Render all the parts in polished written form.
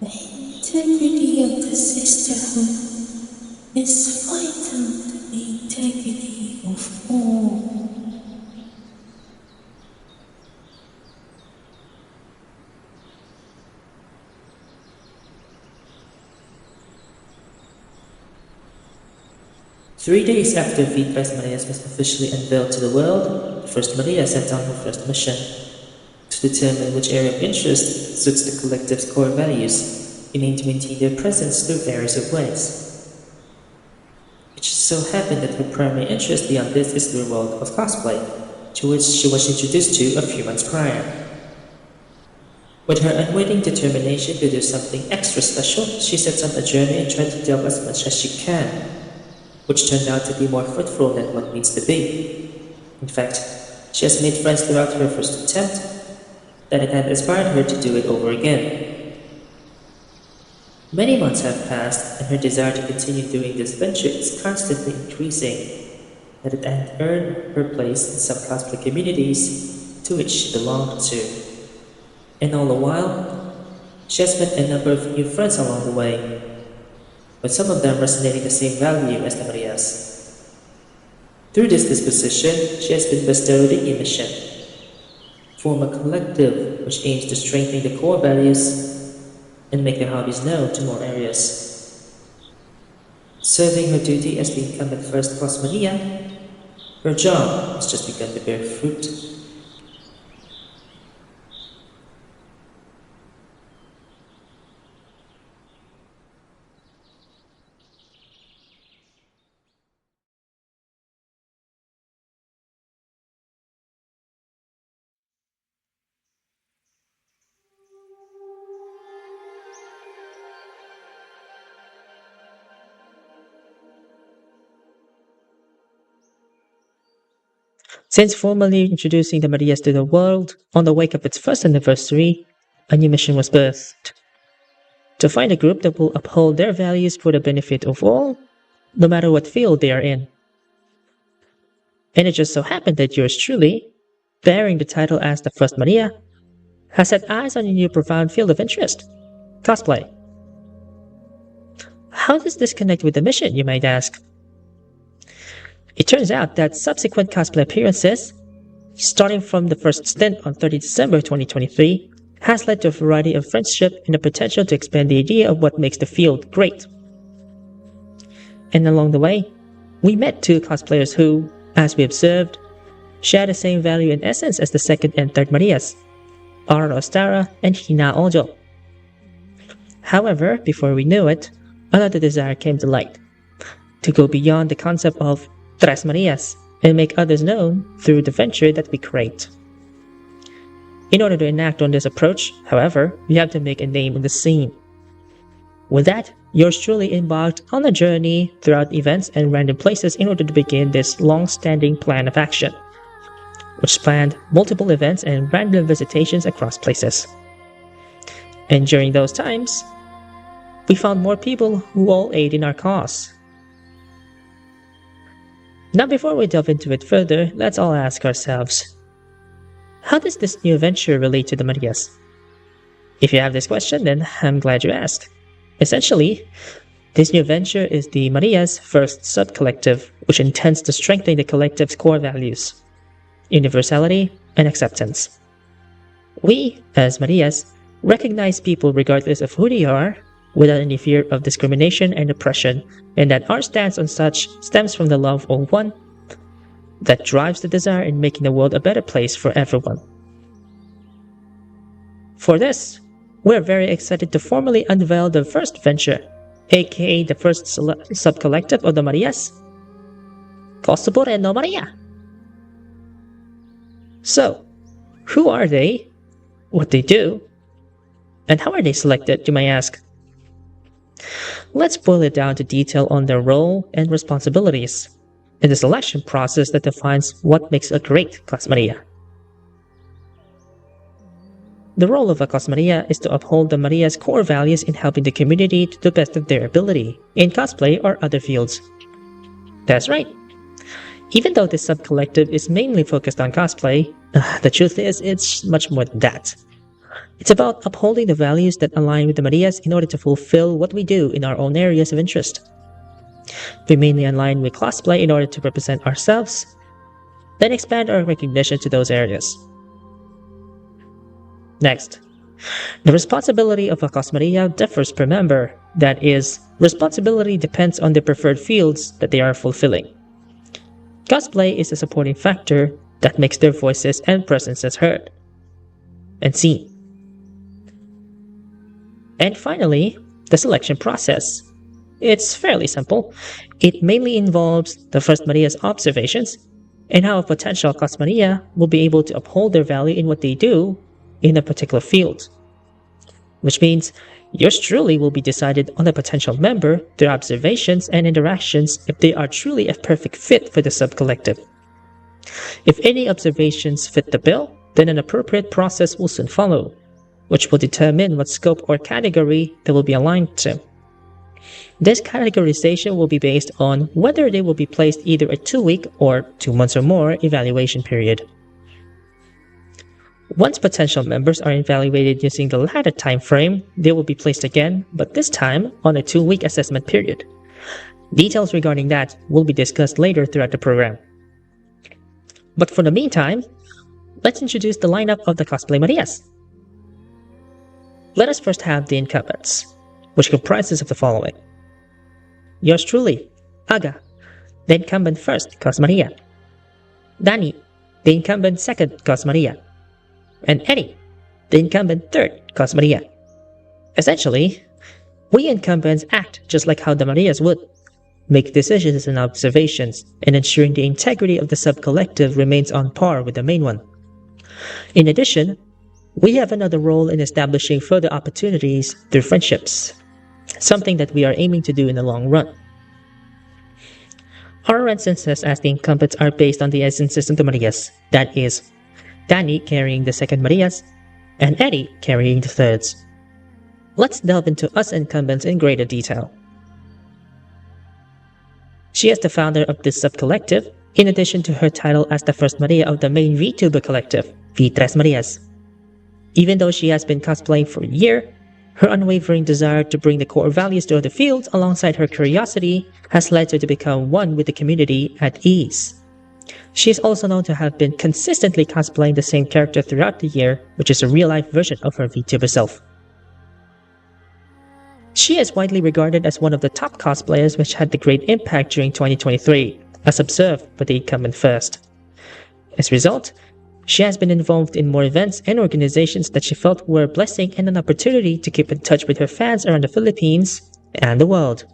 integrity of the Sisterhood is vital to the integrity of all. Three days after VTresMarias was officially unveiled to the world, the First Maria set on her first mission to determine which area of interest suits the collective's core values, aiming to maintain their presence through various ways. It just so happened that her primary interest beyond this is the world of cosplay, to which she was introduced to a few months prior. With her unwavering determination to do something extra special, she sets on a journey and tried to delve as much as she can, which turned out to be more fruitful than what needs to be. In fact, she has made friends throughout her first attempt that it had inspired her to do it over again. Many months have passed, and her desire to continue doing this venture is constantly increasing, that it had earned her place in some cosplay communities to which she belonged to. And all the while, she has met a number of new friends along the way, with some of them resonating the same value as the Marias. Through this disposition, she has been bestowed a mission: form a collective which aims to strengthen the core values and make their hobbies known to more areas. Serving her duty as the incumbent first Maria, her job has just begun to bear fruit. Since formally introducing the Marias to the world on the wake of its first anniversary, a new mission was birthed: to find a group that will uphold their values for the benefit of all, no matter what field they are in. And it just so happened that yours truly, bearing the title as the First Maria, has set eyes on a new profound field of interest: cosplay. How does this connect with the mission, you might ask? It turns out that subsequent cosplay appearances, starting from the first stint on 30 December 2023, has led to a variety of friendship and the potential to expand the idea of what makes the field great. And along the way, we met two cosplayers who, as we observed, share the same value and essence as the second and third Marias, Aurora Ostara and Hina Ojo. However, before we knew it, another desire came to light: to go beyond the concept of VTresMarias and make others known through the venture that we create. In order to enact on this approach, however, we have to make a name in the scene. With that, yours truly embarked on a journey throughout events and random places in order to begin this long-standing plan of action, which spanned multiple events and random visitations across places. And during those times, we found more people who all aid in our cause. Now, before we delve into it further, let's all ask ourselves, how does this new venture relate to the Marias? If you have this question, then I'm glad you asked. Essentially, this new venture is the Maria's first sub-collective, which intends to strengthen the collective's core values: universality and acceptance. We, as Marias, recognize people regardless of who they are, without any fear of discrimination and oppression, and that our stance on such stems from the love of one that drives the desire in making the world a better place for everyone. For this, we're very excited to formally unveil the first venture, aka the first sub-collective of the Marias, Cospre no Maria. So, who are they, what they do, and how are they selected, you might ask? Let's boil it down to detail on their role and responsibilities in the selection process that defines what makes a great Cosmaria. The role of a Cosmaria is to uphold the Maria's core values in helping the community to the best of their ability in cosplay or other fields. That's right. Even though this sub-collective is mainly focused on cosplay, the truth is it's much more than that. It's about upholding the values that align with the Marias in order to fulfill what we do in our own areas of interest. We mainly align with cosplay in order to represent ourselves, then expand our recognition to those areas. Next, the responsibility of a cosmaria differs per member. That is, responsibility depends on the preferred fields that they are fulfilling. Cosplay is a supporting factor that makes their voices and presences heard and seen. And finally, the selection process. It's fairly simple. It mainly involves the First Maria's observations and how a potential cosmaria will be able to uphold their value in what they do in a particular field. Which means yours truly will be decided on a potential member, their observations and interactions if they are truly a perfect fit for the subcollective. If any observations fit the bill, then an appropriate process will soon follow, which will determine what scope or category they will be aligned to. This categorization will be based on whether they will be placed either a 2-week or 2 months or more evaluation period. Once potential members are evaluated using the latter time frame, they will be placed again, but this time on a 2-week assessment period. Details regarding that will be discussed later throughout the program. But for the meantime, let's introduce the lineup of the Cosplay Marias. Let us first have the incumbents, which comprises of the following. Yours truly, Aga, the incumbent first Cosmaria. Danny, the incumbent second Cosmaria. And Eddie, the incumbent third Cosmaria. Essentially, we incumbents act just like how the Marias would, make decisions and observations, and ensuring the integrity of the subcollective remains on par with the main one. In addition, we have another role in establishing further opportunities through friendships, something that we are aiming to do in the long run. Our instances as the incumbents are based on the essences of the Marias, that is, Danny carrying the second Marias, and Eddie carrying the thirds. Let's delve into us incumbents in greater detail. She is the founder of this subcollective, in addition to her title as the first Maria of the main VTuber collective, VTresMarias. Even though she has been cosplaying for a year, her unwavering desire to bring the core values to other fields alongside her curiosity has led her to become one with the community at ease. She is also known to have been consistently cosplaying the same character throughout the year, which is a real-life version of her VTuber self. She is widely regarded as one of the top cosplayers which had the great impact during 2023, as observed by the incumbent first. As a result, she has been involved in more events and organizations that she felt were a blessing and an opportunity to keep in touch with her fans around the Philippines and the world.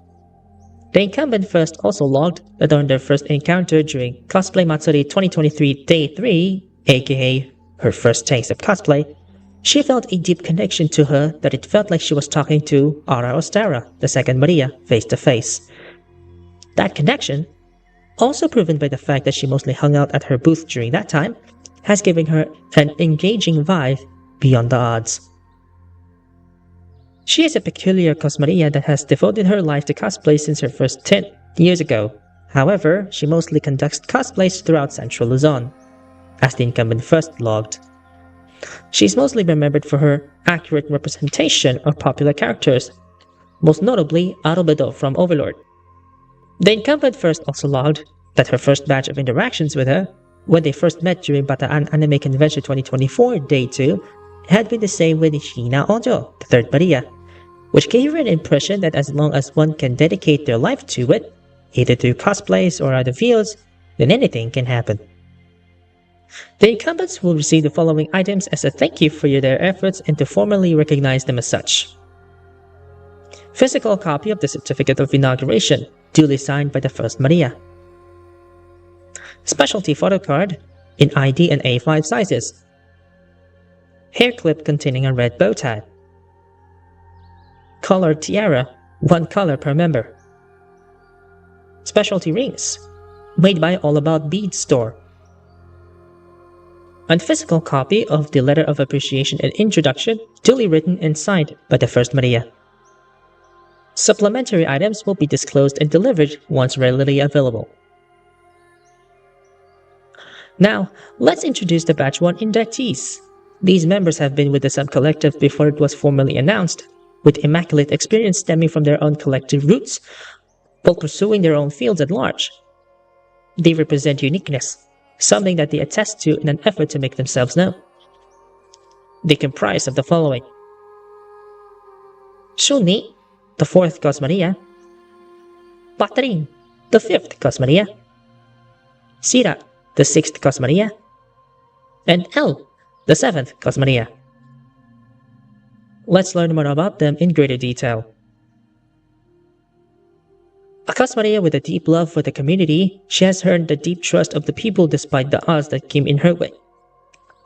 The incumbent first also logged that on their first encounter during Cosplay Matsuri 2023 Day 3, aka her first taste of cosplay, she felt a deep connection to her that it felt like she was talking to Ara Ostara, the second Maria, face to face. That connection, also proven by the fact that she mostly hung out at her booth during that time, has given her an engaging vibe beyond the odds. She is a peculiar cosmaria that has devoted her life to cosplay since her first 10 years ago. However, she mostly conducts cosplays throughout Central Luzon, as the incumbent first logged. She is mostly remembered for her accurate representation of popular characters, most notably Arobedo from Overlord. The incumbent first also logged that her first batch of interactions with her, when they first met during Bataan Anime Convention 2024 Day 2, had been the same with Sheena Ojo, the third Maria, which gave her an impression that as long as one can dedicate their life to it, either through cosplays or other fields, then anything can happen. The incumbents will receive the following items as a thank you for their efforts and to formally recognize them as such. Physical copy of the Certificate of Inauguration, duly signed by the First Maria. Specialty photo card in ID and A5 sizes. Hair clip containing a red bow tie. Colored tiara, 1 color per member. Specialty rings, made by All About Beads store. A physical copy of the Letter of Appreciation and Introduction, duly written and signed by the First Maria. Supplementary items will be disclosed and delivered once readily available. Now, let's introduce the Batch 1 inductees. These members have been with the sub-collective before it was formally announced, with immaculate experience stemming from their own collective roots, while pursuing their own fields at large. They represent uniqueness, something that they attest to in an effort to make themselves known. They comprise of the following: Shuni, the 4th cosmaria; Patrin, the 5th cosmaria; Sira, the 6th cosmaria; and El, the 7th cosmaria. Let's learn more about them in greater detail. A cosmaria with a deep love for the community, she has earned the deep trust of the people despite the odds that came in her way.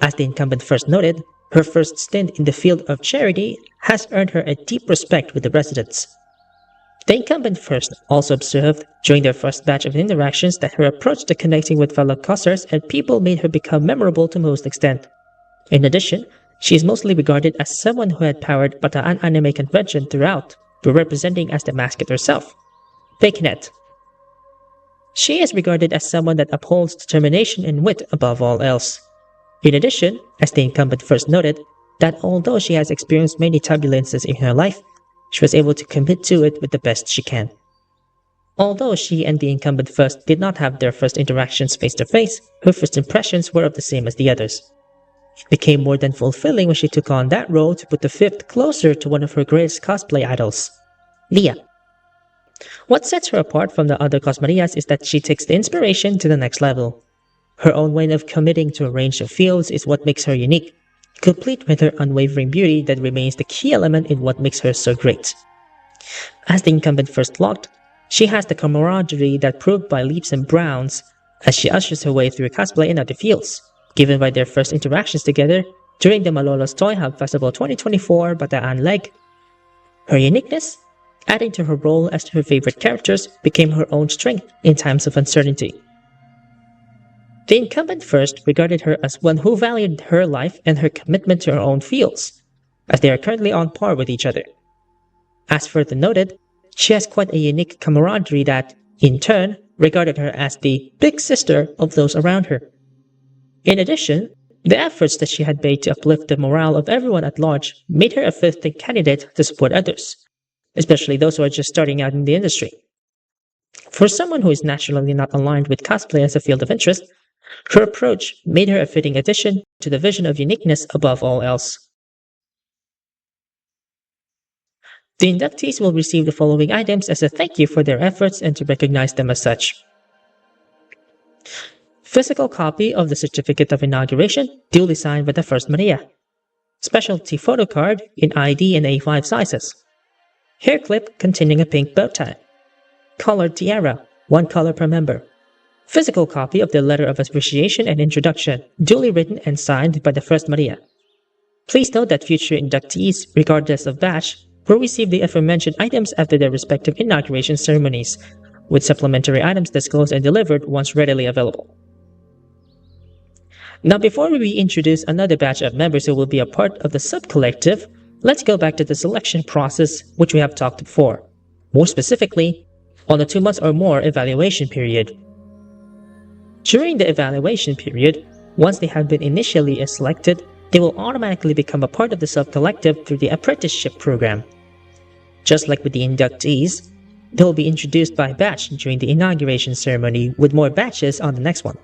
As the incumbent first noted, her first stint in the field of charity has earned her a deep respect with the residents. The incumbent first also observed during their first batch of interactions that her approach to connecting with fellow cossers and people made her become memorable to most extent. In addition, she is mostly regarded as someone who had powered Bataan anime convention throughout, representing as the mascot herself, Bakenet. She is regarded as someone that upholds determination and wit above all else. In addition, as the incumbent first noted, that although she has experienced many turbulences in her life, she was able to commit to it with the best she can. Although she and the incumbent first did not have their first interactions face to face, her first impressions were of the same as the others. It became more than fulfilling when she took on that role to put the 5th closer to one of her greatest cosplay idols, Leah. What sets her apart from the other cosmarias is that she takes the inspiration to the next level. Her own way of committing to a range of fields is what makes her unique, complete with her unwavering beauty that remains the key element in what makes her so great. As the incumbent first logged, she has the camaraderie that proved by leaps and bounds as she ushers her way through cosplay and other fields, given by their first interactions together during the Malolos Toy Hub Festival 2024 Bataan leg. Her uniqueness, adding to her role as her favorite characters, became her own strength in times of uncertainty. The incumbent first regarded her as one who valued her life and her commitment to her own fields, as they are currently on par with each other. As further noted, she has quite a unique camaraderie that, in turn, regarded her as the big sister of those around her. In addition, the efforts that she had made to uplift the morale of everyone at large made her a fitting candidate to support others, especially those who are just starting out in the industry. For someone who is naturally not aligned with cosplay as a field of interest, her approach made her a fitting addition to the vision of uniqueness above all else. The inductees will receive the following items as a thank you for their efforts and to recognize them as such. Physical copy of the Certificate of Inauguration, duly signed by the First Maria. Specialty photo card in ID and A5 sizes. Hair clip containing a pink bow tie. Colored tiara, 1 color per member. Physical copy of the letter of appreciation and introduction, duly written and signed by the First Maria. Please note that future inductees, regardless of batch, will receive the aforementioned items after their respective inauguration ceremonies, with supplementary items disclosed and delivered once readily available. Now, before we introduce another batch of members who will be a part of the sub-collective, let's go back to the selection process which we have talked before, more specifically, on the 2 months or more evaluation period. During the evaluation period, once they have been initially selected, they will automatically become a part of the sub-collective through the apprenticeship program. Just like with the inductees, they will be introduced by batch during the inauguration ceremony, with more batches on the next one.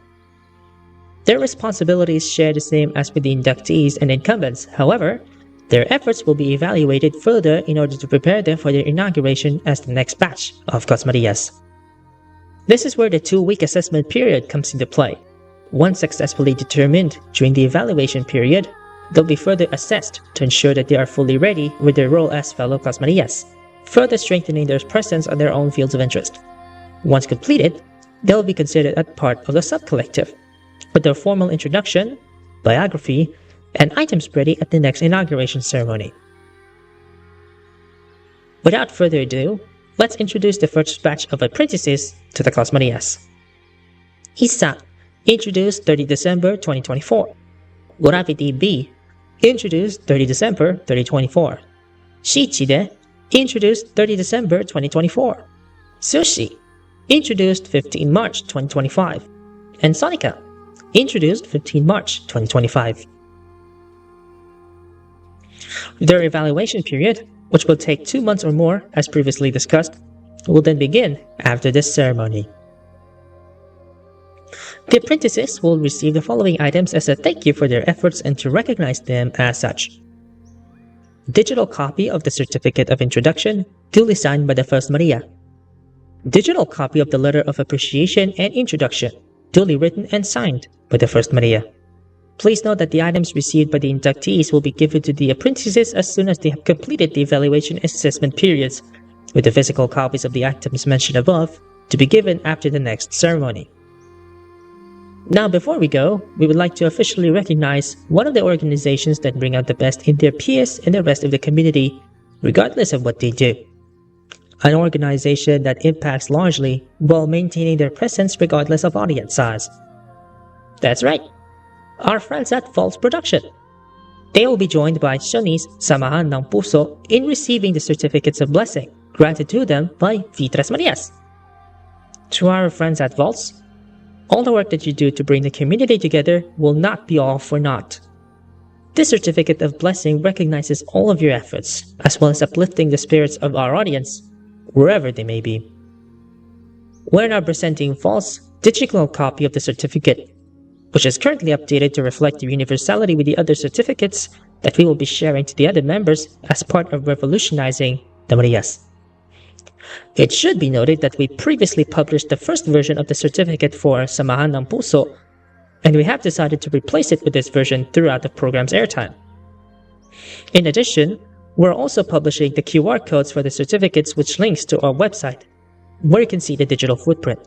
Their responsibilities share the same as with the inductees and incumbents. However, their efforts will be evaluated further in order to prepare them for their inauguration as the next batch of Cosmarias. This is where the 2-week assessment period comes into play. Once successfully determined during the evaluation period, they'll be further assessed to ensure that they are fully ready with their role as fellow Cosmarias, further strengthening their presence on their own fields of interest. Once completed, they'll be considered a part of the sub-collective, with their formal introduction, biography, and items ready at the next inauguration ceremony. Without further ado, let's introduce the first batch of apprentices to the Cosmarias. Isa, introduced 30 December 2024. Gravity B, introduced 30 December 2024. Shichide, introduced 30 December 2024. Sushi, introduced 15 March 2025. And Sonica, introduced 15 March 2025. Their evaluation period, which will take 2 months or more, as previously discussed, will then begin after this ceremony. The apprentices will receive the following items as a thank you for their efforts and to recognize them as such. Digital copy of the Certificate of Introduction, duly signed by the First Maria. Digital copy of the Letter of Appreciation and Introduction, duly written and signed by the First Maria. Please note that the items received by the inductees will be given to the apprentices as soon as they have completed the evaluation and assessment periods, with the physical copies of the items mentioned above to be given after the next ceremony. Now, before we go, we would like to officially recognize one of the organizations that bring out the best in their peers and the rest of the community, regardless of what they do. An organization that impacts largely while maintaining their presence regardless of audience size. That's right, our friends at False Production. They will be joined by Shoni's Samahan ng Puso in receiving the certificates of blessing granted to them by VTresMarias. To our friends at Vaults, all the work that you do to bring the community together will not be all for naught. This certificate of blessing recognizes all of your efforts, as well as uplifting the spirits of our audience, wherever they may be. We're now presenting False digital copy of the certificate, which is currently updated to reflect the universality with the other certificates that we will be sharing to the other members as part of revolutionizing the Marias. It should be noted that we previously published the first version of the certificate for Samahan ng Puso, and we have decided to replace it with this version throughout the program's airtime. In addition, we're also publishing the QR codes for the certificates, which links to our website, where you can see the digital footprint.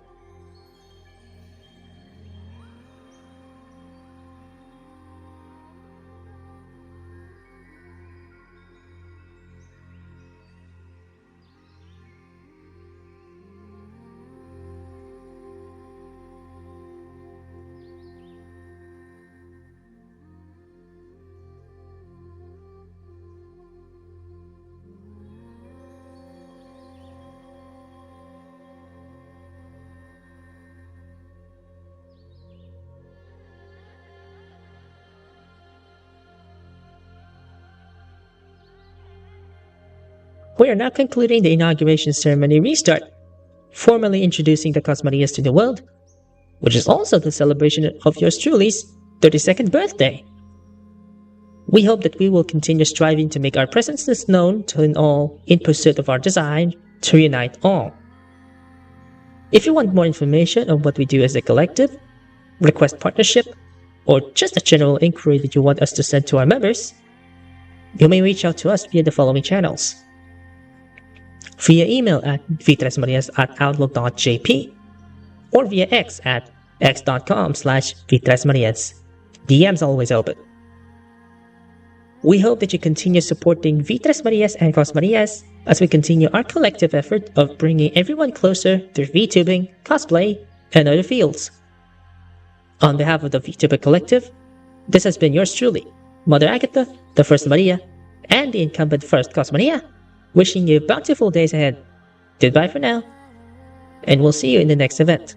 We are now concluding the Inauguration Ceremony restart, formally introducing the Cosmarias to the world, which is also the celebration of yours truly's 32nd birthday. We hope that we will continue striving to make our presences known to all in pursuit of our design to unite all. If you want more information on what we do as a collective, request partnership, or just a general inquiry that you want us to send to our members, you may reach out to us via the following channels. Via email at VTresMarias@outlook.jp or via X at x.com/VTresMarias. DM's always open. We hope that you continue supporting VTresMarias and Cosmarias as we continue our collective effort of bringing everyone closer through VTubing, cosplay, and other fields. On behalf of the VTuber Collective, this has been yours truly, Mother Agatha, the First Maria, and the incumbent First Cosmaria, wishing you bountiful days ahead. Goodbye for now, and we'll see you in the next event.